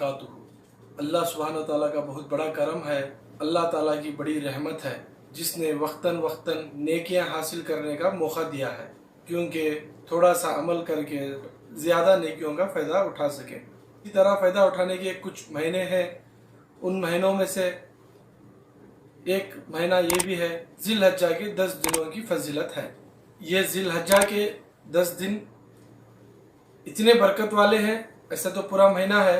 वबरकातुहू। अल्लाह सुब्हानहू तआला का बहुत बड़ा करम है, अल्लाह ताला की बड़ी रहमत है जिसने वक्तन वक्तन नेकियां हासिल करने का मौका दिया है, क्योंकि थोड़ा सा अमल करके ज़्यादा नेकियों का फ़ायदा उठा सके। इसी तरह फ़ायदा उठाने के कुछ महीने हैं, उन महीनों में से एक महीना ये भी है, ज़िलहज्जा के 10 दिनों की फजीलत है। ये ज़िलहज्जा के 10 दिन इतने बरकत वाले हैं, ऐसा तो पूरा महीना है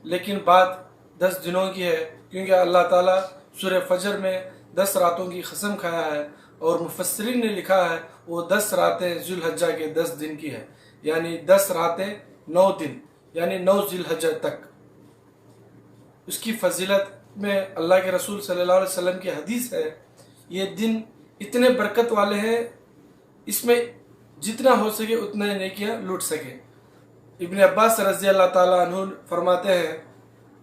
लेकिन बात 10 दिनों की है, क्योंकि अल्लाह ताला सूरह फजर में 10 रातों की कसम खाया है और मुफस्सिरीन ने लिखा है वो 10 रातें ज़ुल्हज्जा के 10 दिन की है, यानी 10 रातें 9 दिन, यानी 9 ज़ुल्हज्जा तक। उसकी फजीलत में अल्लाह के रसूल सल्लल्लाहु अलैहि वसल्लम की हदीस है, ये दिन इतने बरकत वाले हैं, इसमें जितना हो सके उतने नेकियां लूट सके। इब्न अब्बास रज़ी अल्लाह ताला अन्हु फरमाते हैं,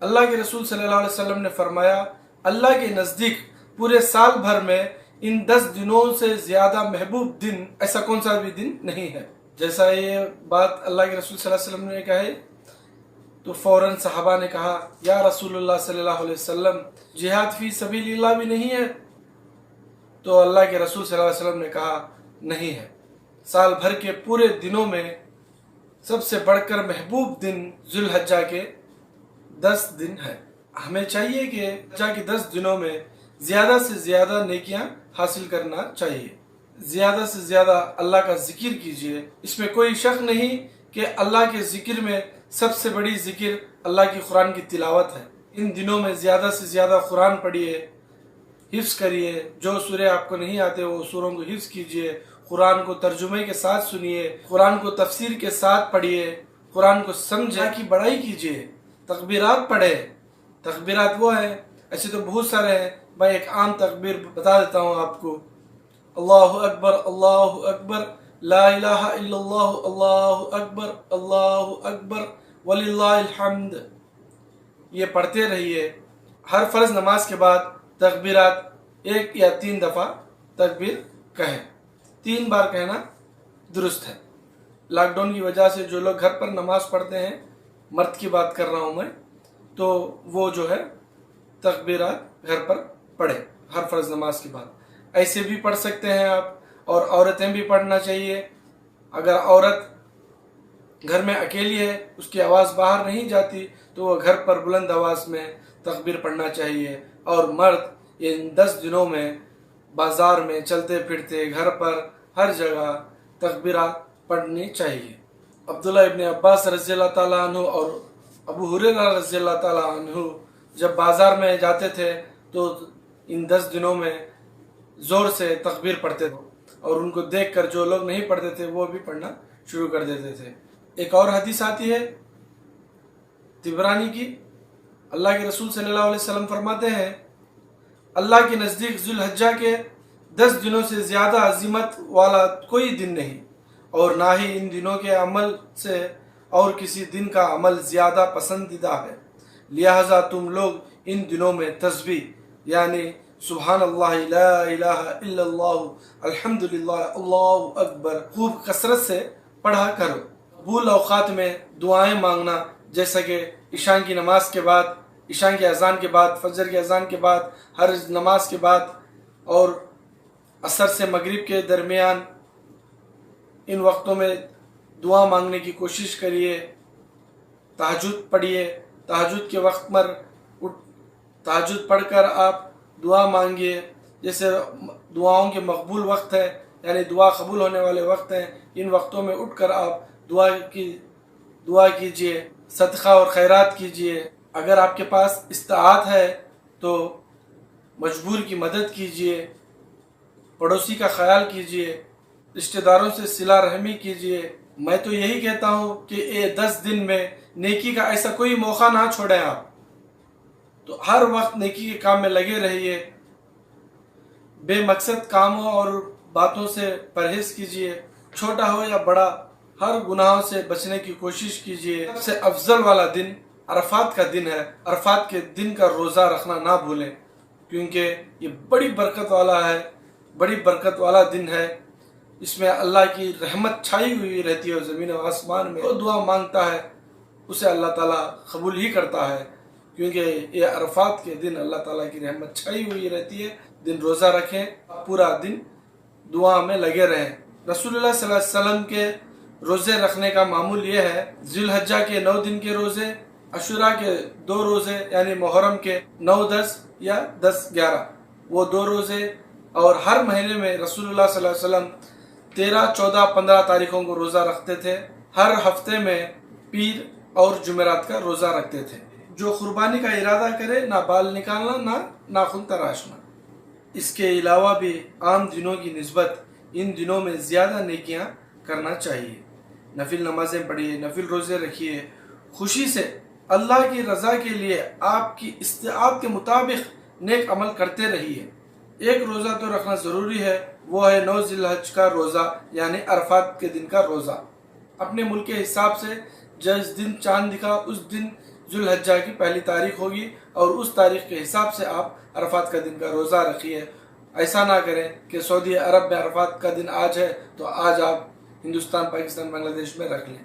अल्लाह के रसूल सल्लल्लाहु अलैहि वसल्लम ने फरमाया, अल्लाह के नज़दीक पूरे साल भर में इन 10 दिनों से ज़्यादा महबूब दिन ऐसा कौन सा भी दिन नहीं है। जैसा ये बात अल्लाह के रसूल सल्लल्लाहु अलैहि वसल्लम ने कहा तो फ़ौरन सहाबा ने कहा, या रसूलुल्लाह सल्लल्लाहु अलैहि वसल्लम, जिहाद फी सबीलिल्लाह भी नहीं है? तो अल्लाह के रसूल सल्लल्लाहु अलैहि वसल्लम ने कहा, नहीं है। साल भर के पूरे दिनों में सबसे बढ़कर महबूब दिन ज़ुल्हज्जा के 10 दिन है। हमें चाहिए कि हज्जा के 10 दिनों में ज़्यादा से ज़्यादा नेकियां हासिल करना चाहिए, ज़्यादा से ज़्यादा अल्लाह का जिक्र कीजिए। इसमें कोई शक नहीं कि अल्लाह के जिक्र में सबसे बड़ी जिक्र अल्लाह की कुरान की तिलावत है। इन दिनों में ज़्यादा से ज़्यादा कुरान पढ़िए, हिफ्ज़ करिए, जो सूरे आपको नहीं आते वो सूरों को हिफ्ज़ कीजिए, कुरान को तर्जुमे के साथ सुनिए, कुरान को तफसीर के साथ पढ़िए, कुरान को समझे की बड़ाई कीजिए, तकबीरात पढ़े। तकबीरात वो है, ऐसे तो बहुत सारे हैं, मैं एक आम तकबीर बता देता हूँ आपको। अल्लाहु अकबर, ला इलाहा इल्लल्लाह, अल्लाहु अकबर वलिल्लाहिल हम्द। ये पढ़ते रहिए। हर फ़र्ज़ नमाज के बाद तकबीरात 1 या 3 दफ़ा तकबीर कहें, 3 बार कहना दुरुस्त है। लॉकडाउन की वजह से जो लोग घर पर नमाज पढ़ते हैं, मर्द की बात कर रहा हूँ मैं, तो वो जो है तकबीरात घर पर पढ़े हर फ़र्ज़ नमाज के बाद। ऐसे भी पढ़ सकते हैं आप, और औरतें भी पढ़ना चाहिए। अगर औरत घर में अकेली है, उसकी आवाज़ बाहर नहीं जाती, तो वह घर पर बुलंद आवाज़ में तकबीर पढ़ना चाहिए। और मर्द इन 10 दिनों में बाज़ार में चलते फिरते, घर पर, हर जगह तकबीरात पढ़नी चाहिए। अब्दुल्लाह इब्न अब्बास रज़ी अल्लाह ताला अन्हु और अबू हुरैरा रज़ी अल्लाह ताला अन्हु जब बाज़ार में जाते थे तो इन 10 दिनों में ज़ोर से तकबीर पढ़ते थे, और उनको देखकर जो लोग नहीं पढ़ते थे वो भी पढ़ना शुरू कर देते थे। एक और हदीस आती है तिबरानी की, अल्लाह के रसूल सल्लल्लाहु अलैहि वसल्लम फरमाते हैं, अल्लाह के नज़दीक ज़ुल्हज्जा के 10 दिनों से ज़्यादा अज़ीमत वाला कोई दिन नहीं, और ना ही इन दिनों के अमल से और किसी दिन का अमल ज़्यादा पसंदीदा है। लिहाजा तुम लोग इन दिनों में तस्बीह यानी सुबहानल्लाह, ला इलाहा इल्लल्लाहु, अल्हम्दुलिल्लाह, अल्लाहु अकबर खूब कसरत से पढ़ा करो। कबूल औक़ात में दुआएं मांगना, जैसा कि इशान की नमाज के बाद, इशान की अज़ान के बाद, फजर की अज़ान के बाद, हर नमाज के बाद, और असर से मगरिब के दरमियान, इन वक्तों में दुआ मांगने की कोशिश करिए। तहज्जुद पढ़िए, तहज्जुद के वक्त पर तहज्जुद पढ़कर आप दुआ मांगिए। जैसे दुआओं के मकबूल वक्त है, यानी दुआ कबूल होने वाले वक्त हैं, इन वक्तों में उठकर आप दुआ कीजिए, सदका और खैरात कीजिए। अगर आपके पास इस्ताअत है तो मजबूर की मदद कीजिए, पड़ोसी का ख्याल कीजिए, रिश्तेदारों से सिला रहमी कीजिए। मैं तो यही कहता हूँ कि ये 10 दिन में नेकी का ऐसा कोई मौका ना छोड़ें आप, तो हर वक्त नेकी के काम में लगे रहिए। बेमकसद कामों और बातों से परहेज़ कीजिए, छोटा हो या बड़ा, हर गुनाहों से बचने की कोशिश कीजिए। सबसे अफजल वाला दिन अरफात का दिन है। अरफात के दिन का रोज़ा रखना ना भूलें, क्योंकि ये बड़ी बरकत वाला है, बड़ी बरकत वाला दिन है। इसमें अल्लाह की रहमत छाई हुई रहती है ज़मीन और आसमान में। वो दुआ मांगता है اسے اللہ تعالیٰ قبول ہی کرتا ہے، کیونکہ یہ عرفات کے دن اللہ تعالیٰ کی رحمت چھائی ہوئی رہتی ہے۔ دن روزہ رکھیں، پورا دن دعا میں لگے رہیں۔ رسول اللہ صلی اللہ علیہ وسلم کے روزے رکھنے کا معمول یہ ہے، ذی الحجہ کے 9 دن کے روزے، عاشوراء کے 2 روزے یعنی محرم کے 9، 10 یا 10، 11 وہ 2 روزے، اور ہر مہینے میں رسول اللہ صلی اللہ علیہ وسلم 13، 14، 15 تاریخوں کو روزہ رکھتے تھے۔ ہر ہفتے میں پیر اور جمعرات کا روزہ رکھتے تھے۔ جو قربانی کا ارادہ کرے، نہ بال نکالنا نہ ناخن تراشنا۔ اس کے علاوہ بھی عام دنوں کی نسبت ان دنوں میں زیادہ نیکیاں کرنا چاہیے۔ نفل نمازیں پڑھیے، نفل روزے رکھیے، خوشی سے اللہ کی رضا کے لیے آپ کی استطاعت کے مطابق نیک عمل کرتے رہیے۔ ایک روزہ تو رکھنا ضروری ہے، وہ ہے 9 ذی الحجہ کا روزہ یعنی عرفات کے دن کا روزہ۔ اپنے ملک کے حساب سے جس دن چاند دکھا اس دن ذی الحجہ کی پہلی تاریخ ہوگی، اور اس تاریخ کے حساب سے آپ عرفات کا دن کا روزہ رکھیے۔ ایسا نہ کریں کہ سعودی عرب میں عرفات کا دن آج ہے تو آج آپ ہندوستان، پاکستان، بنگلہ دیش میں رکھ لیں۔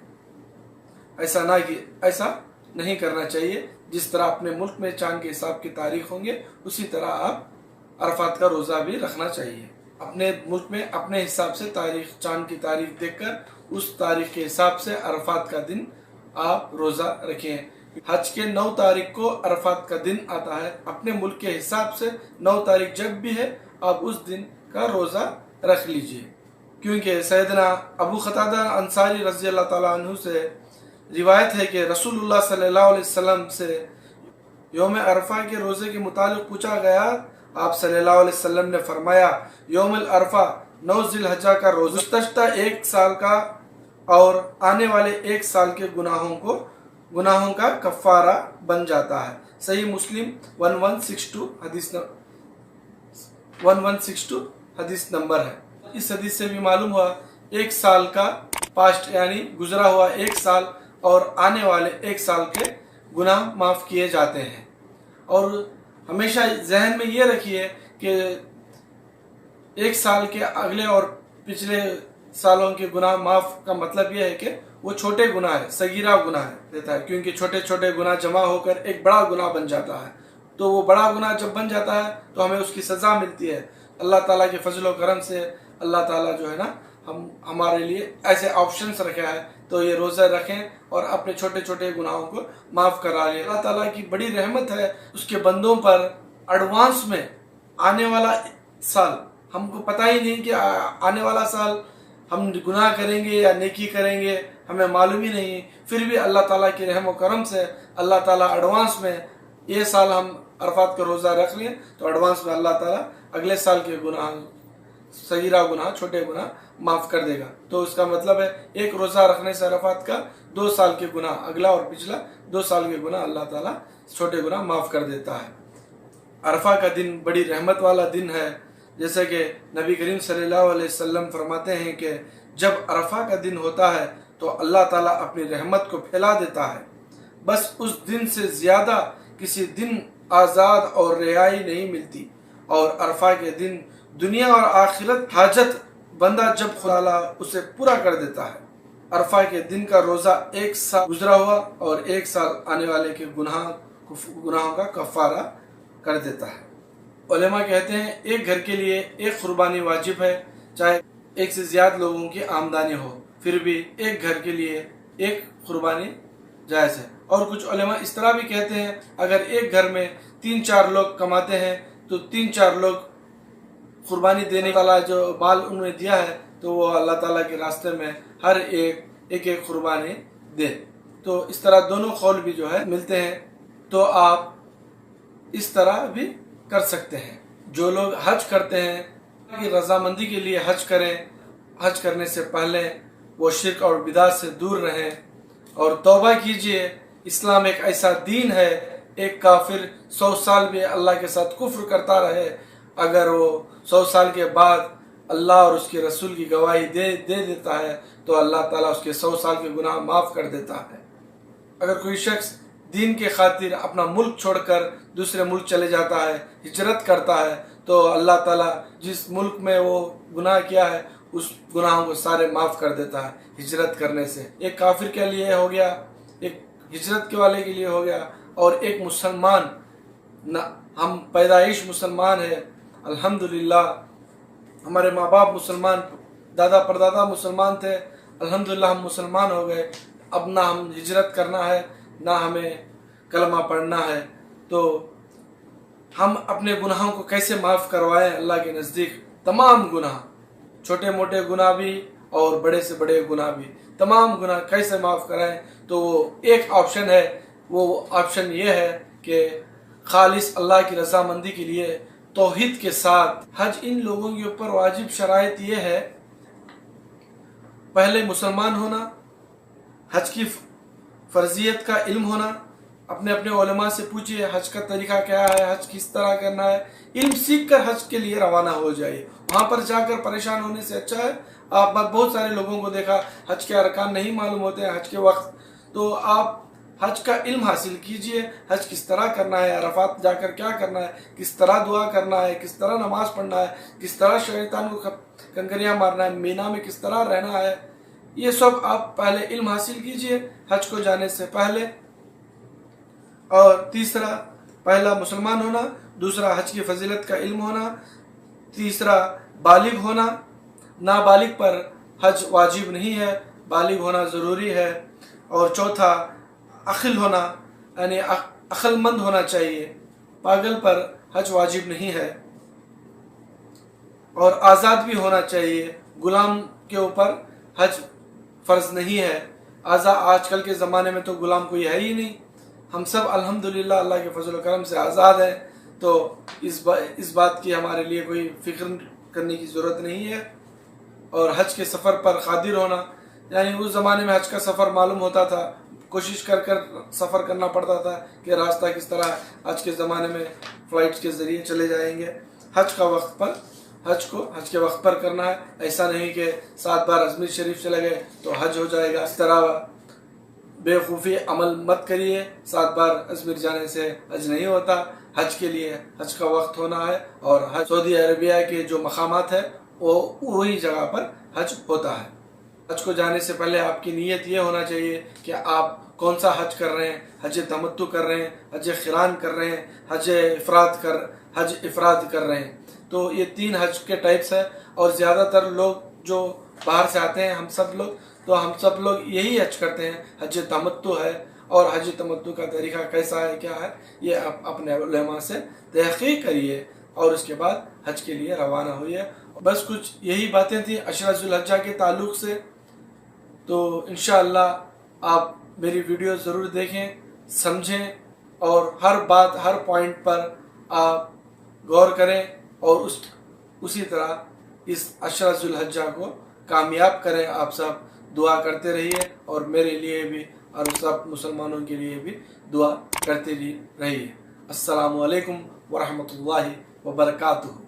ایسا نہیں کرنا چاہیے۔ جس طرح اپنے ملک میں چاند کے حساب کی تاریخ ہوں گے، اسی طرح آپ عرفات کا روزہ بھی رکھنا چاہیے۔ اپنے ملک میں اپنے حساب سے چاند کی تاریخ دیکھ کر اس تاریخ کے حساب سے عرفات کا دن آپ روزہ رکھیں۔ حج کے 9 تاریخ کو عرفات کا دن آتا ہے۔ اپنے ملک کے حساب سے 9 تاریخ جب بھی ہے آپ اس دن کا روزہ رکھ لیجئے، کیونکہ سیدنا ابو قتادہ انصاری رضی اللہ تعالیٰ عنہ سے روایت ہے کہ رسول اللہ صلی اللہ علیہ وسلم سے یوم عرفہ کے روزے کے متعلق پوچھا گیا۔ آپ صلی اللہ علیہ وسلم نے فرمایا، یوم العرفہ 9 ذی الحجہ کا روزہ گزشتہ 1 سال کا اور آنے والے 1 سال کے گناہوں کا کفارہ بن جاتا ہے۔ صحیح مسلم 1162 حدیث نمبر ہے۔ اس حدیث سے بھی معلوم ہوا 1 سال کا پاسٹ یعنی گزرا ہوا 1 سال اور آنے والے 1 سال کے گناہ معاف کیے جاتے ہیں۔ اور ہمیشہ ذہن میں یہ رکھیے کہ 1 سال کے اگلے اور پچھلے سالوں کے گناہ معاف کا مطلب یہ ہے کہ وہ چھوٹے گناہ ہے، صغیرہ گناہ دیتا ہے، کیونکہ چھوٹے چھوٹے گناہ جمع ہو کر ایک بڑا گناہ بن جاتا ہے۔ تو وہ بڑا گناہ جب بن جاتا ہے تو ہمیں اس کی سزا ملتی ہے۔ اللہ تعالیٰ کے فضل و کرم سے اللہ تعالیٰ جو ہے نا ہمارے لیے ایسے آپشنز رکھا ہے، تو یہ روزہ رکھیں اور اپنے چھوٹے چھوٹے گناہوں کو معاف کرا لیں۔ اللہ تعالیٰ کی بڑی رحمت ہے اس کے بندوں پر۔ ایڈوانس میں آنے والا سال ہم کو پتہ ہی نہیں کہ آنے والا سال ہم گناہ کریں گے یا نیکی کریں گے، ہمیں معلوم ہی نہیں۔ پھر بھی اللہ تعالیٰ کے رحم و کرم سے اللہ تعالیٰ ایڈوانس میں یہ سال ہم عرفات کا روزہ رکھ لیں تو ایڈوانس میں اللہ تعالیٰ اگلے سال کے گناہ، صغیرہ گناہ، چھوٹے گناہ معاف کر دے گا۔ تو اس کا مطلب ہے ایک روزہ رکھنے سے عرفات کا 2 سال کے گناہ، اگلا اور پچھلا 2 سال کے گناہ اللہ تعالیٰ چھوٹے گناہ معاف کر دیتا ہے۔ عرفہ کا دن بڑی رحمت والا دن ہے، جیسے کہ نبی کریم صلی اللہ علیہ وسلم فرماتے ہیں کہ جب عرفہ کا دن ہوتا ہے تو اللہ تعالیٰ اپنی رحمت کو پھیلا دیتا ہے، بس اس دن سے زیادہ کسی دن آزاد اور رہائی نہیں ملتی، اور عرفہ کے دن دنیا اور آخرت حاجت بندہ جب خدا اسے پورا کر دیتا ہے۔ عرفہ کے دن کا روزہ 1 سال گزرا ہوا اور 1 سال آنے والے کے گناہوں کا کفارہ کر دیتا ہے۔ علماء کہتے ہیں ایک گھر کے لیے ایک قربانی واجب ہے، چاہے 1 سے زیادہ لوگوں کی آمدنی ہو، پھر بھی ایک گھر کے لیے ایک قربانی جائز ہے۔ اور کچھ علماء اس طرح بھی کہتے ہیں اگر ایک گھر میں 3-4 لوگ کماتے ہیں تو 3-4 لوگ قربانی دینے والا جو مال انہوں نے دیا ہے تو وہ اللہ تعالیٰ کے راستے میں ہر ایک قربانی دے۔ تو اس طرح دونوں قول بھی جو ہے ملتے ہیں، تو آپ اس طرح بھی کر سکتے ہیں۔ جو لوگ حج کرتے ہیں کی رضامندی کے لیے حج کریں، حج کرنے سے پہلے وہ شرک اور بدعت سے دور رہیں اور توبہ کیجئے۔ اسلام ایک ایسا دین ہے، ایک کافر 100 سال بھی اللہ کے ساتھ کفر کرتا رہے، اگر وہ 100 سال کے بعد اللہ اور اس کے رسول کی گواہی دے دیتا ہے تو اللہ تعالیٰ اس کے 100 سال کے گناہ معاف کر دیتا ہے۔ اگر کوئی شخص دین کے خاطر اپنا ملک چھوڑ کر دوسرے ملک چلے جاتا ہے، ہجرت کرتا ہے، تو اللہ تعالیٰ جس ملک میں وہ گناہ کیا ہے اس گناہوں کو سارے معاف کر دیتا ہے ہجرت کرنے سے۔ ایک کافر کے لیے ہو گیا، ایک हिजरत के वाले के लिए हो गया, और एक मुसलमान हम पैदाइश मुसलमान है, अल्हम्दुलिल्लाह हमारे माँ बाप मुसलमान, दादा परदादा मुसलमान थे, अल्हम्दुलिल्लाह हम मुसलमान हो गए। अब ना हम हिजरत करना है, ना हमें कलमा पढ़ना है। तो हम अपने गुनाहों को कैसे माफ़ करवाएं अल्लाह के नज़दीक? तमाम गुनाह, छोटे मोटे गुनाह भी और बड़े से बड़े गुनाह भी, तमाम गुनाह कैसे माफ़ कराएं? तो एक ऑप्शन है, वो ऑप्शन ये है कि खालिस अल्लाह की रज़ामंदी के लिए तौहीद के साथ हज इन लोगों के ऊपर वाजिब शराइत ये है, पहले मुसलमान होना, हज की फ़र्जियत का इल्म होना, अपने अपने उलमा से पूछिए हज का तरीका क्या है, हज किस तरह करना है, इल्म सीख कर हज के लिए रवाना हो जाइए। वहाँ पर जाकर परेशान होने से अच्छा है, आप बहुत सारे लोगों को देखा हज के अरकान नहीं मालूम होते हैं हज के वक्त, तो आप हज का इल्म हासिल कीजिए, हज किस तरह करना है, अरफात जाकर क्या करना है, किस तरह दुआ करना है, किस तरह नमाज पढ़ना है, किस तरह शैतान को कंकरियाँ मारना है, मीना में किस तरह रहना है, ये सब आप पहले इल्म हासिल कीजिए हज को जाने से पहले। और तीसरा, पहला मुसलमान होना, दूसरा हज की फजीलत का इल्म होना, तीसरा बालिग होना, नाबालिग पर हज वाजिब नहीं है, बालिग होना ज़रूरी है, और चौथा अक़ल होना, यानी अक़लमंद होना चाहिए, पागल पर हज वाजिब नहीं है, और आज़ाद भी होना चाहिए, गुलाम के ऊपर हज फ़र्ज़ नहीं है। आजकल के ज़माने में तो गुलाम कोई है ही नहीं, हम सब अल्हम्दुलिल्लाह अल्लाह के फजल करम से आज़ाद हैं, तो इस बात की हमारे लिए कोई फ़िक्र करने की ज़रूरत नहीं है। और हज के सफ़र पर क़ादिर होना, यानी उस ज़माने में हज का सफ़र मालूम होता था, कोशिश कर सफ़र करना पड़ता था कि रास्ता किस तरह, आज के ज़माने में फ़्लाइट्स के ज़रिए चले जाएंगे। हज का वक्त पर हज के वक्त पर करना है, ऐसा नहीं कि 7 बार अजमेर शरीफ चले गए तो हज हो जाएगा। इस तरह बेवकूफ़ी अमल मत करिए, 7 बार अजमेर जाने से हज नहीं होता। हज के लिए हज का वक्त होना है, और हज सऊदी अरबिया के जो मकामात है वो वही जगह पर हज होता है। हज को जाने से पहले आपकी नीयत ये होना चाहिए कि आप कौन सा हज कर रहे हैं, हज तमत्तु कर रहे हैं, हज क़िरान कर रहे हैं, हज इफ़राद कर रहे हैं। तो ये 3 हज के टाइप्स हैं, और ज़्यादातर लोग जो बाहर से आते हैं, हम सब लोग यही हज करते हैं, हज तमत्तु है। और हज तमत्तु का तरीका कैसा है, क्या है, ये आप अपने उलमा से तहक़ीक़ करिए और उसके बाद हज के लिए रवाना हुई। बस कुछ यही बातें थी अशरा ज़ुल्हिज्जा के ताल्लुक़ से। तो इंशाअल्लाह आप मेरी वीडियो ज़रूर देखें, समझें, और हर बात, हर पॉइंट पर आप गौर करें, और उसी तरह इस अशरा ज़ुल्हिज्जा को कामयाब करें। आप सब दुआ करते रहिए, और मेरे लिए भी और सब मुसलमानों के लिए भी दुआ करते रहिए। अस्सलामु अलैकुम व रहमतुल्लाहि व बरकातुहू।